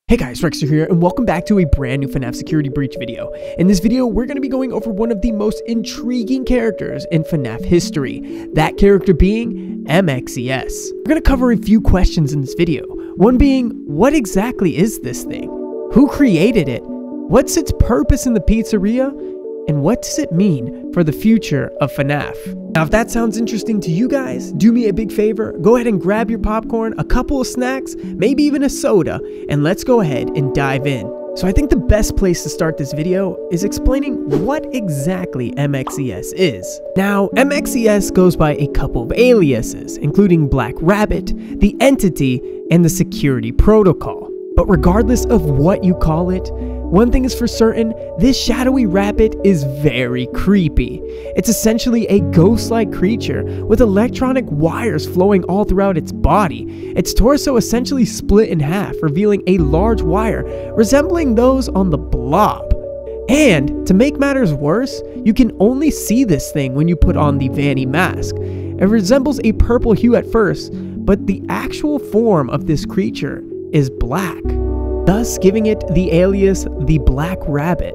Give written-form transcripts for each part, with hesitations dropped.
Hey guys, Rexter here, and welcome back to a brand new Fnaf security breach video. In this video, we're going to be going over one of the most intriguing characters in Fnaf history, that character being M.X.E.S. We're going to cover a few questions in this video, one being, what exactly is this thing? Who created it? What's its purpose in the pizzeria? And what does it mean for the future of Fnaf? Now, if that sounds interesting to you guys, do me a big favor, go ahead and grab your popcorn, a couple of snacks, maybe even a soda, and let's go ahead and dive in. So I think the best place to start this video is explaining what exactly M.X.E.S is. Now, M.X.E.S goes by a couple of aliases, including Black Rabbit, the Entity, and the Security Protocol. But regardless of what you call it, one thing is for certain, this shadowy rabbit is very creepy. It's essentially a ghost-like creature with electronic wires flowing all throughout its body. Its torso essentially split in half, revealing a large wire resembling those on the Blob. And to make matters worse, you can only see this thing when you put on the Vanny mask. It resembles a purple hue at first, but the actual form of this creature is black, thus giving it the alias the Black Rabbit.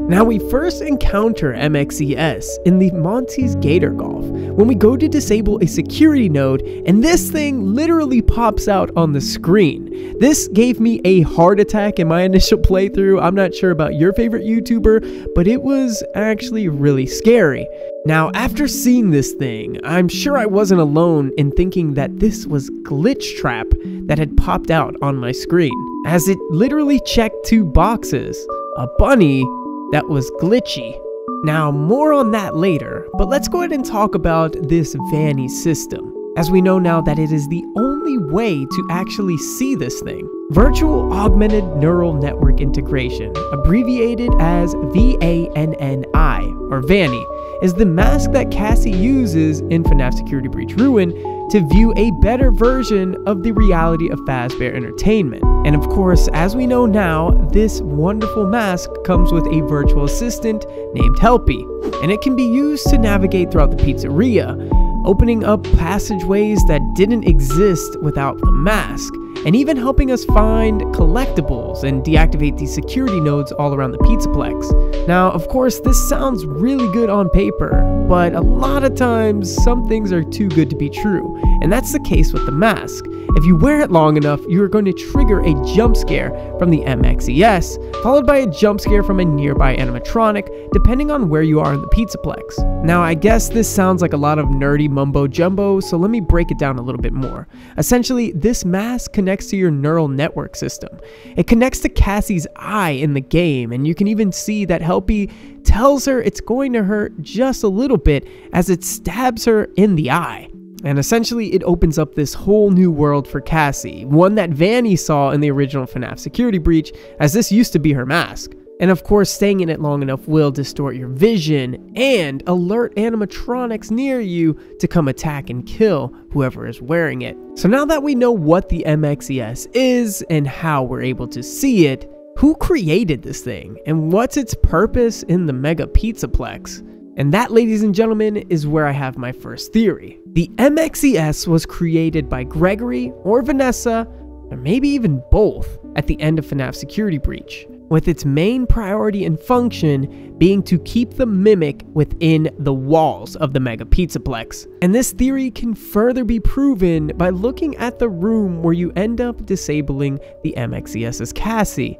Now, we first encounter M.X.E.S in the Monty's Gator Golf when we go to disable a security node, and this thing literally pops out on the screen. This gave me a heart attack in my initial playthrough. I'm not sure about your favorite YouTuber, but it was actually really scary. Now, after seeing this thing, I'm sure I wasn't alone in thinking that this was Glitch Trap that had popped out on my screen, as it literally checked two boxes: a bunny that was glitchy. Now, more on that later, but let's go ahead and talk about this Vanny system, as we know now that it is the only way to actually see this thing. Virtual Augmented Neural Network Integration, abbreviated as VANNI, or Vanny, is the mask that Cassie uses in Fnaf Security Breach Ruin to view a better version of the reality of Fazbear Entertainment. And of course, as we know now, this wonderful mask comes with a virtual assistant named Helpy, and it can be used to navigate throughout the pizzeria, opening up passageways that didn't exist without the mask, and even helping us find collectibles and deactivate the security nodes all around the Pizza Plex. Now, of course, this sounds really good on paper, but a lot of times some things are too good to be true, and that's the case with the mask. If you wear it long enough, you are going to trigger a jump scare from the M.X.E.S, followed by a jump scare from a nearby animatronic, depending on where you are in the Pizza Plex. Now, I guess this sounds like a lot of nerdy mumbo jumbo, so let me break it down a little bit more. Essentially, this mask connects to your neural network system. It connects to Cassie's eye in the game, and you can even see that Helpy tells her it's going to hurt just a little bit as it stabs her in the eye. And essentially, it opens up this whole new world for Cassie, one that Vanny saw in the original Fnaf security breach, as this used to be her mask. And of course, staying in it long enough will distort your vision and alert animatronics near you to come attack and kill whoever is wearing it. So now that we know what the M.X.E.S is and how we're able to see it, who created this thing and what's its purpose in the Mega Pizza Plex? And that, ladies and gentlemen, is where I have my first theory. The M.X.E.S was created by Gregory or Vanessa, or maybe even both, at the end of Fnaf Security Breach, with its main priority and function being to keep the mimic within the walls of the Mega Pizza Plex. And this theory can further be proven by looking at the room where you end up disabling the M.X.E.S's Cassie.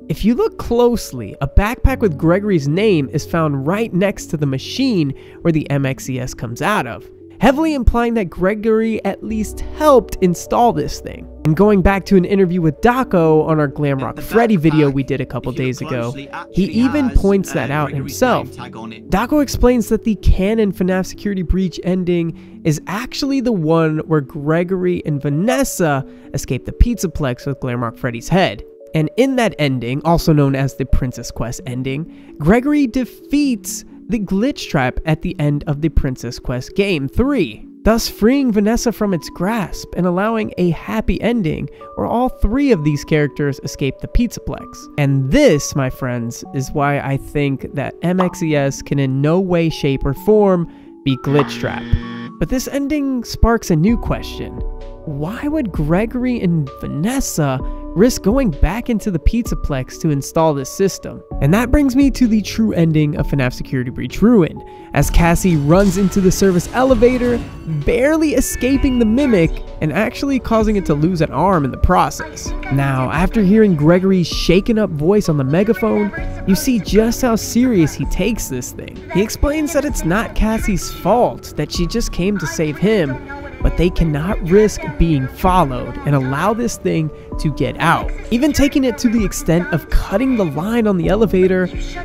If you look closely, a backpack with Gregory's name is found right next to the machine where the M.X.E.S comes out of, heavily implying that Gregory at least helped install this thing. And going back to an interview with Daco on our Glamrock Freddy video we did a couple days ago, he even points that out himself. Daco explains that the canon Fnaf Security Breach ending is actually the one where Gregory and Vanessa escape the Pizza Plex with Glamrock Freddy's head. And in that ending, also known as the Princess Quest ending, Gregory defeats the glitch trap at the end of the Princess Quest Game 3, thus freeing Vanessa from its grasp and allowing a happy ending where all three of these characters escape the Pizza Plex. And this, my friends, is why I think that M.X.E.S can in no way, shape, or form be glitch trap. But this ending sparks a new question. Why would Gregory and Vanessa risk going back into the Pizza Plex to install this system. And that brings me to the true ending of FNAF Security Breach Ruin, as Cassie runs into the service elevator, barely escaping the mimic and actually causing it to lose an arm in the process. Now, after hearing Gregory's shaken up voice on the megaphone, you see just how serious he takes this thing. He explains that it's not Cassie's fault, that she just came to save him, but they cannot risk being followed and allow this thing to get out. Even taking it to the extent of cutting the line on the elevator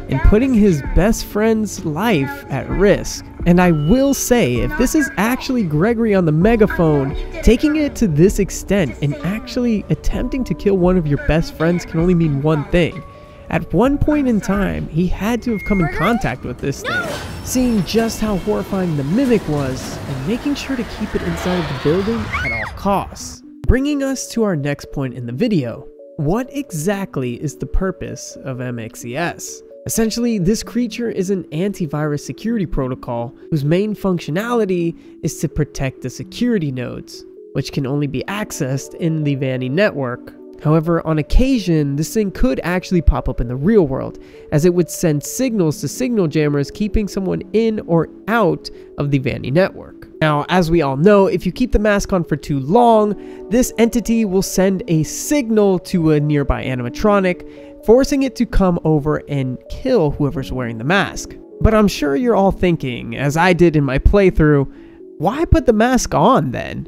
and putting his best friend's life at risk. And I will say, if this is actually Gregory on the megaphone, taking it to this extent and actually attempting to kill one of your best friends can only mean one thing. At one point in time, he had to have come in contact with this thing, seeing just how horrifying the mimic was and making sure to keep it inside of the building at all costs. Bringing us to our next point in the video. What exactly is the purpose of MXES? Essentially, this creature is an antivirus security protocol whose main functionality is to protect the security nodes, which can only be accessed in the Vanny network. However, on occasion, this thing could actually pop up in the real world, as it would send signals to signal jammers keeping someone in or out of the Vanny network. Now, as we all know, if you keep the mask on for too long, this entity will send a signal to a nearby animatronic, forcing it to come over and kill whoever's wearing the mask. But I'm sure you're all thinking, as I did in my playthrough, why put the mask on then?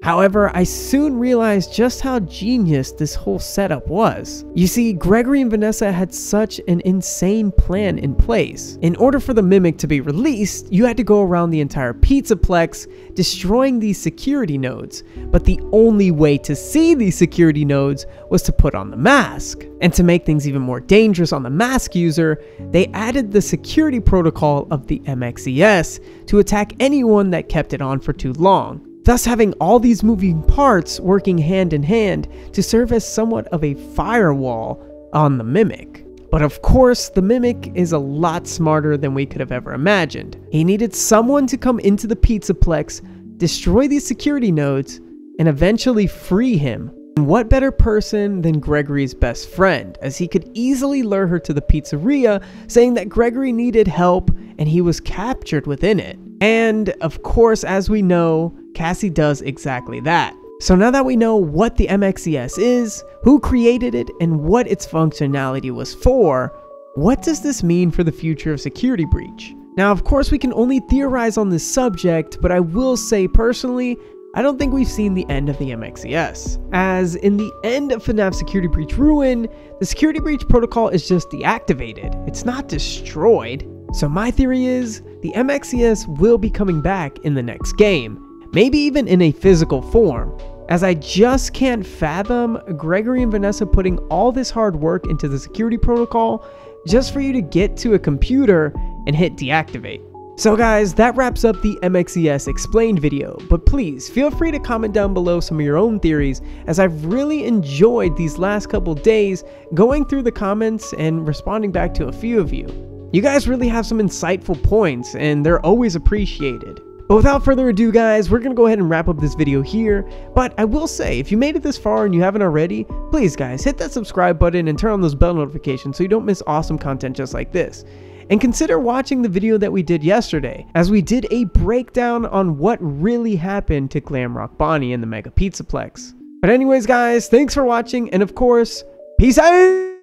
However, I soon realized just how genius this whole setup was. You see, Gregory and Vanessa had such an insane plan in place. In order for the mimic to be released, you had to go around the entire Pizza Plex, destroying these security nodes. But the only way to see these security nodes was to put on the mask. And to make things even more dangerous on the mask user, they added the security protocol of the M.X.E.S to attack anyone that kept it on for too long, thus having all these moving parts working hand in hand to serve as somewhat of a firewall on the mimic. But of course, the mimic is a lot smarter than we could have ever imagined. He needed someone to come into the Pizza Plex, destroy these security nodes, and eventually free him. And what better person than Gregory's best friend, as he could easily lure her to the pizzeria, saying that Gregory needed help and he was captured within it. And of course, as we know, Cassie does exactly that. So now that we know what the M.X.E.S is, who created it, and what its functionality was for, what does this mean for the future of Security Breach? Now, of course, we can only theorize on this subject, but I will say personally, I don't think we've seen the end of the M.X.E.S. As in the end of FNAF Security Breach Ruin, the Security Breach protocol is just deactivated. It's not destroyed. So my theory is, the M.X.E.S will be coming back in the next game. Maybe even in a physical form, as I just can't fathom Gregory and Vanessa putting all this hard work into the security protocol just for you to get to a computer and hit deactivate. So guys, that wraps up the M.X.E.S explained video, but please feel free to comment down below some of your own theories, as I've really enjoyed these last couple days going through the comments and responding back to a few of you. You guys really have some insightful points and they're always appreciated. But without further ado guys, we're going to go ahead and wrap up this video here. But I will say, if you made it this far and you haven't already, please guys, hit that subscribe button and turn on those bell notifications so you don't miss awesome content just like this. And consider watching the video that we did yesterday, as we did a breakdown on what really happened to Glamrock Bonnie in the Mega Pizza Plex. But anyways guys, thanks for watching, and of course, peace out!